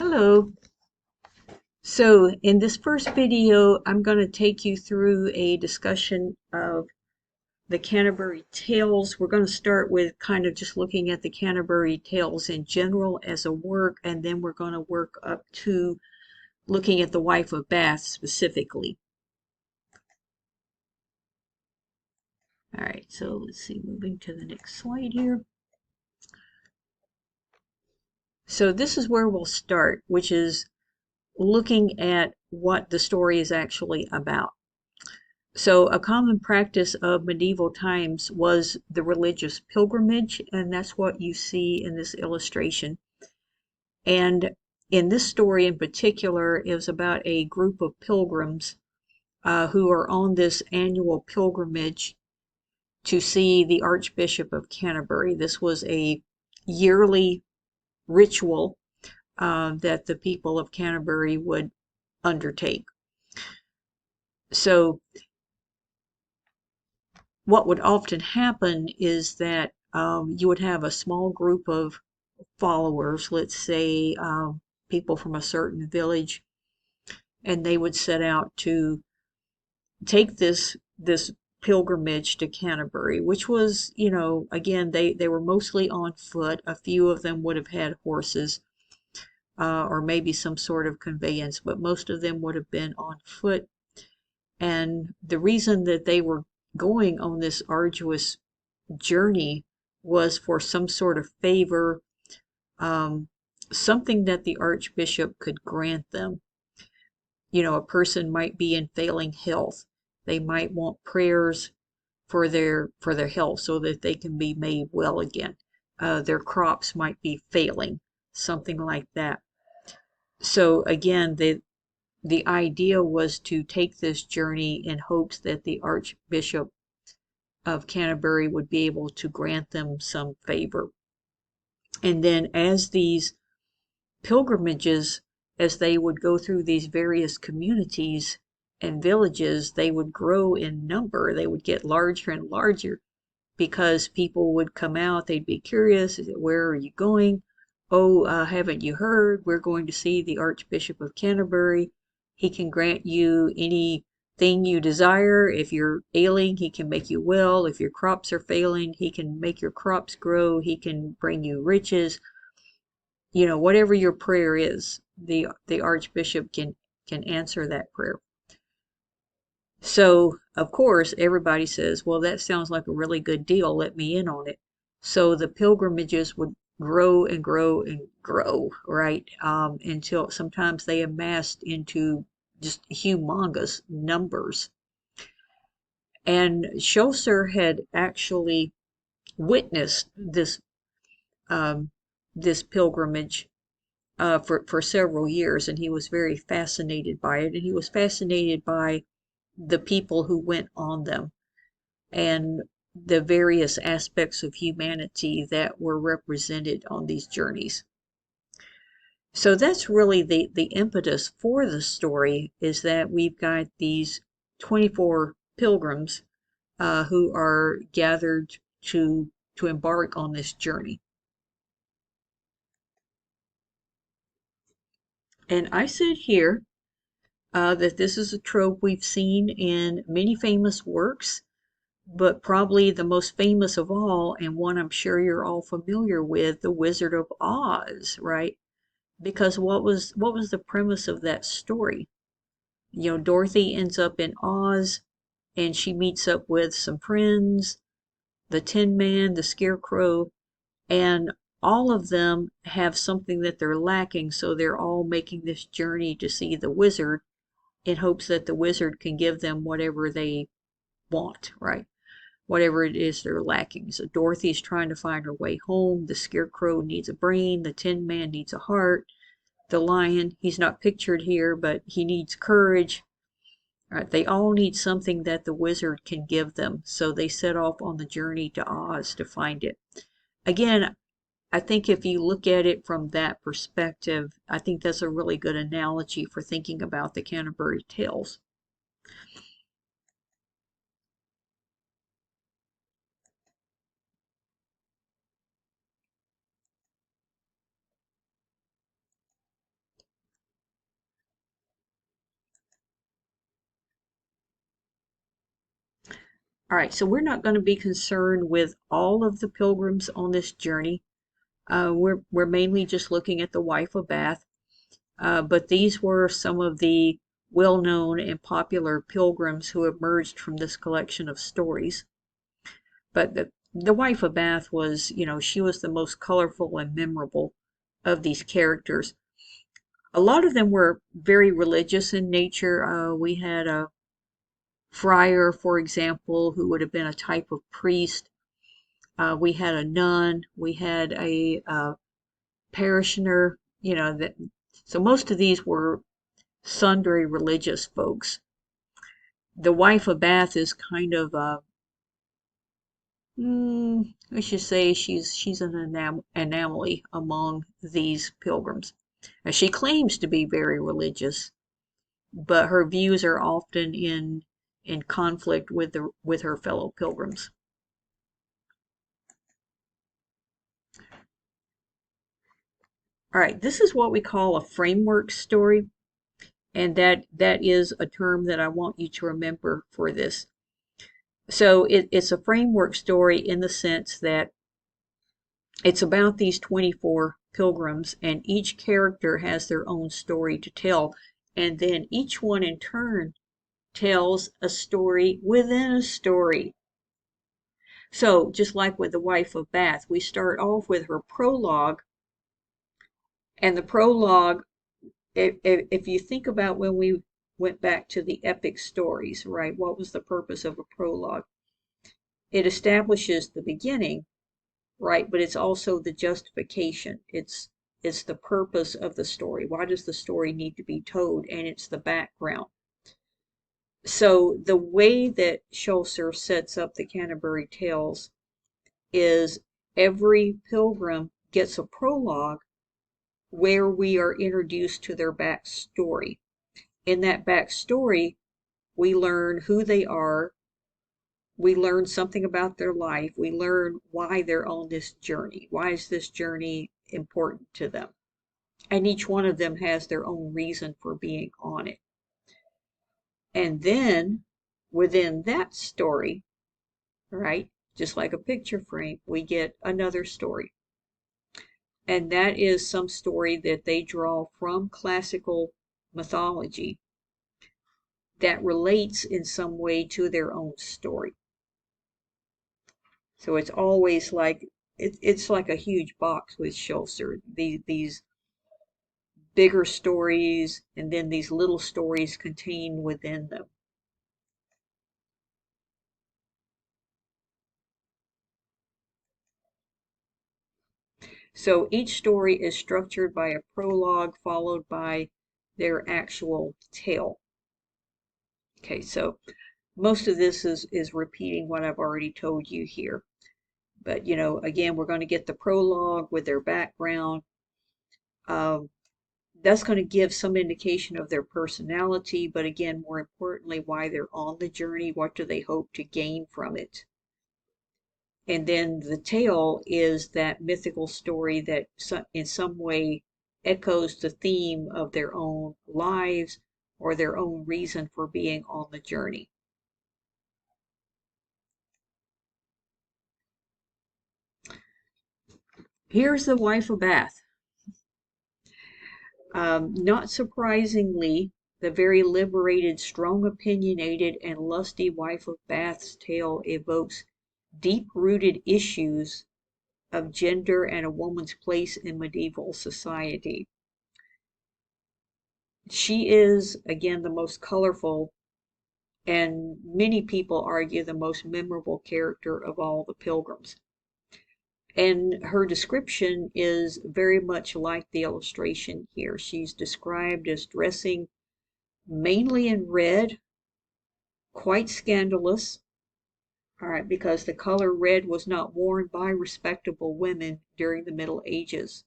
Hello. So in this first video, I'm going to take you through a discussion of the Canterbury Tales. We're going to start with kind of just looking at the Canterbury Tales in general as a work, and then we're going to work up to looking at the Wife of Bath specifically. All right, so let's see, moving to the next slide here. So this is where we'll start, which is looking at what the story is actually about. So a common practice of medieval times was the religious pilgrimage, and that's what you see in this illustration. And in this story in particular, it was about a group of pilgrims who are on this annual pilgrimage to see the Archbishop of Canterbury. This was a yearly ritual that the people of Canterbury would undertake. So what would often happen is that you would have a small group of followers, let's say people from a certain village, and they would set out to take this pilgrimage to Canterbury, which was, again, they were mostly on foot. A few of them would have had horses or maybe some sort of conveyance, but most of them would have been on foot. And the reason that they were going on this arduous journey was for some sort of favor, um, something that the archbishop could grant them. A person might be in failing health. They might want prayers for their health so that they can be made well again. Their crops might be failing, something like that. So again, the idea was to take this journey in hopes that the Archbishop of Canterbury would be able to grant them some favor. And then as these pilgrimages, as they would go through these various communities and villages, they would grow in number. They would get larger and larger because people would come out. They'd be curious. Where are you going? Oh, haven't you heard? We're going to see the Archbishop of Canterbury. He can grant you anything you desire. If you're ailing, he can make you well. If your crops are failing, he can make your crops grow. He can bring you riches. Whatever your prayer is, the Archbishop can answer that prayer. So, of course, everybody says, well, that sounds like a really good deal. Let me in on it. So the pilgrimages would grow and grow and grow, right? Until sometimes they amassed into just humongous numbers. And Chaucer had actually witnessed um, this pilgrimage for several years, and he was very fascinated by it. And he was fascinated by the people who went on them and the various aspects of humanity that were represented on these journeys. So that's really the impetus for the story, is that we've got these 24 pilgrims who are gathered to embark on this journey. And I said here that this is a trope we've seen in many famous works, but probably the most famous of all, and one I'm sure you're all familiar with, The Wizard of Oz, right? Because what was the premise of that story? Dorothy ends up in Oz, and she meets up with some friends, the Tin Man, the Scarecrow, and all of them have something that they're lacking, so they're all making this journey to see the wizard in hopes that the wizard can give them whatever they want, right? Whatever it is they're lacking. So Dorothy's trying to find her way home. The Scarecrow needs a brain. The Tin Man needs a heart. The Lion, he's not pictured here, but he needs courage. Right, they all need something that the wizard can give them. So they set off on the journey to Oz to find it. Again, I think if you look at it from that perspective, I think that's a really good analogy for thinking about the Canterbury Tales. All right, so we're not going to be concerned with all of the pilgrims on this journey. We're mainly just looking at the wife of Bath, but these were some of the well-known and popular pilgrims who emerged from this collection of stories. But the wife of Bath was, she was the most colorful and memorable of these characters. A lot of them were very religious in nature. We had a friar, for example, who would have been a type of priest. We had a nun. We had a parishioner. So most of these were sundry religious folks. The wife of Bath is kind of I should say she's an anomaly among these pilgrims. She claims to be very religious, but her views are often in conflict with her fellow pilgrims. All right, this is what we call a framework story, and that is a term that I want you to remember for this. So it's a framework story in the sense that it's about these 24 pilgrims, and each character has their own story to tell, and then each one in turn tells a story within a story. So just like with the wife of Bath, we start off with her prologue, and the prologue, if you think about when we went back to the epic stories, right? What was the purpose of a prologue? It establishes the beginning, right? But it's also the justification. It's the purpose of the story. Why does the story need to be told? And it's the background. So the way that Chaucer sets up the Canterbury Tales is every pilgrim gets a prologue where we are introduced to their backstory. In that backstory, we learn who they are. We learn something about their life. We learn why they're on this journey. Why is this journey important to them? And each one of them has their own reason for being on it. And then within that story, right, just like a picture frame, we get another story. And that is some story that they draw from classical mythology that relates in some way to their own story. So it's always like it's like a huge box with Chaucer. These bigger stories and then these little stories contained within them. So each story is structured by a prologue followed by their actual tale. Okay, so most of this is repeating what I've already told you here. But, again, we're going to get the prologue with their background. That's going to give some indication of their personality, but again, more importantly, why they're on the journey. What do they hope to gain from it? And then the tale is that mythical story that in some way echoes the theme of their own lives or their own reason for being on the journey. Here's the wife of Bath. Not surprisingly, the very liberated, strong opinionated, and lusty wife of Bath's tale evokes deep-rooted issues of gender and a woman's place in medieval society. She is, again, the most colorful, and many people argue the most memorable character of all the pilgrims. And her description is very much like the illustration here. She's described as dressing mainly in red, quite scandalous, all right, because the color red was not worn by respectable women during the Middle Ages.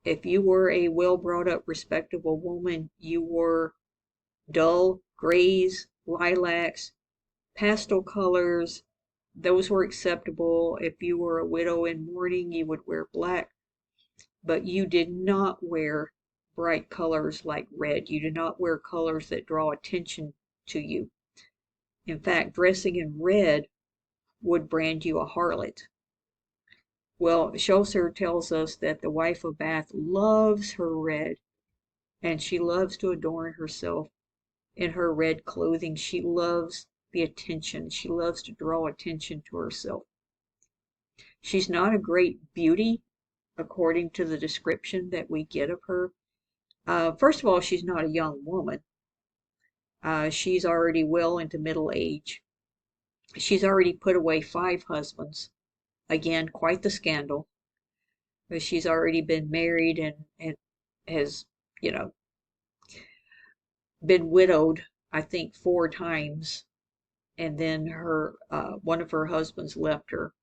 If you were a well brought up, respectable woman, you wore dull grays, lilacs, pastel colors. Those were acceptable. If you were a widow in mourning, you would wear black, but you did not wear bright colors like red. You do not wear colors that draw attention to you. In fact, dressing in red would brand you a harlot. Well, Chaucer tells us that the wife of Bath loves her red, and she loves to adorn herself in her red clothing. She loves the attention. She loves to draw attention to herself. She's not a great beauty, according to the description that we get of her. First of all, she's not a young woman. She's already well into middle age. She's already put away 5 husbands. Again, quite the scandal. But she's already been married and has, you know, been widowed, I think, 4 times. And then her one of her husbands left her.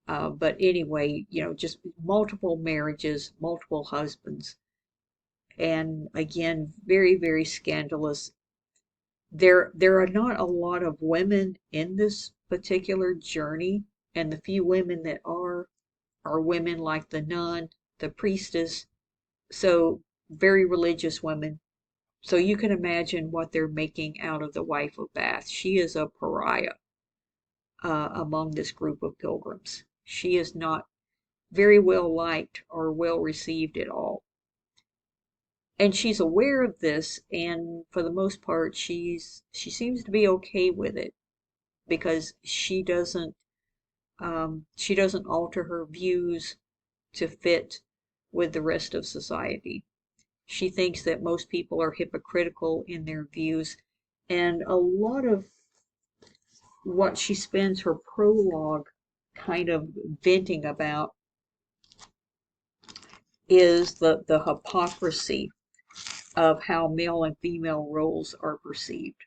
But anyway, just multiple marriages, multiple husbands. And again, very, very scandalous. There are not a lot of women in this particular journey, and the few women that are women like the nun, the priestess, so very religious women. So you can imagine what they're making out of the wife of Bath. She is a pariah among this group of pilgrims. She is not very well liked or well received at all. And she's aware of this, and for the most part, she seems to be okay with it because she doesn't alter her views to fit with the rest of society. She thinks that most people are hypocritical in their views, and a lot of what she spends her prologue kind of venting about is the hypocrisy of how male and female roles are perceived.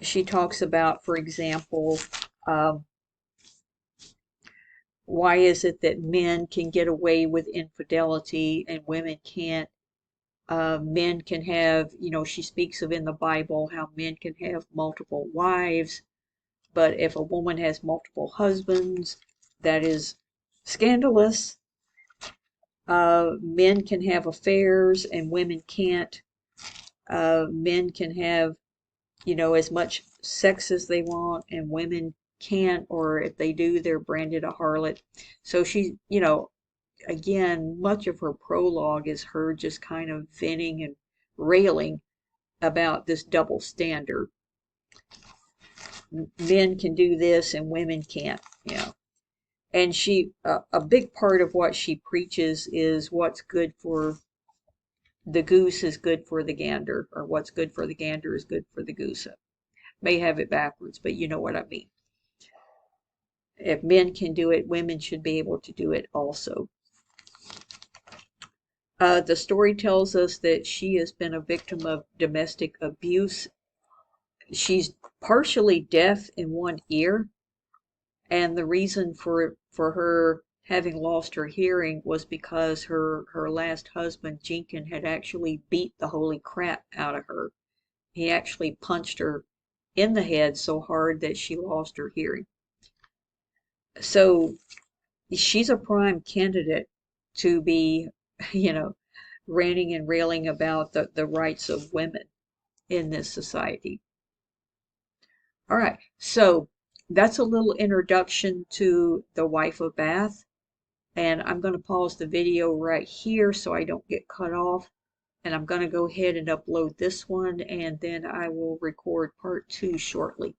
She talks about, for example, why is it that men can get away with infidelity and women can't? Men can have, she speaks of in the Bible how men can have multiple wives, but if a woman has multiple husbands, that is scandalous. Men can have affairs and women can't. Men can have, as much sex as they want, and women can't, or if they do, they're branded a harlot. So she, again, much of her prologue is her just kind of venting and railing about this double standard. Men can do this and women can't, And a big part of what she preaches is what's good for the goose is good for the gander, or what's good for the gander is good for the goose. May have it backwards, but you know what I mean. If men can do it, women should be able to do it also. The story tells us that she has been a victim of domestic abuse. She's partially deaf in one ear, and the reason for her having lost her hearing was because her last husband, Jenkin, had actually beat the holy crap out of her. He actually punched her in the head so hard that she lost her hearing. So she's a prime candidate to be, ranting and railing about the rights of women in this society. All right, so that's a little introduction to the wife of Bath, and I'm going to pause the video right here so I don't get cut off, and I'm going to go ahead and upload this one, and then I will record part 2 shortly.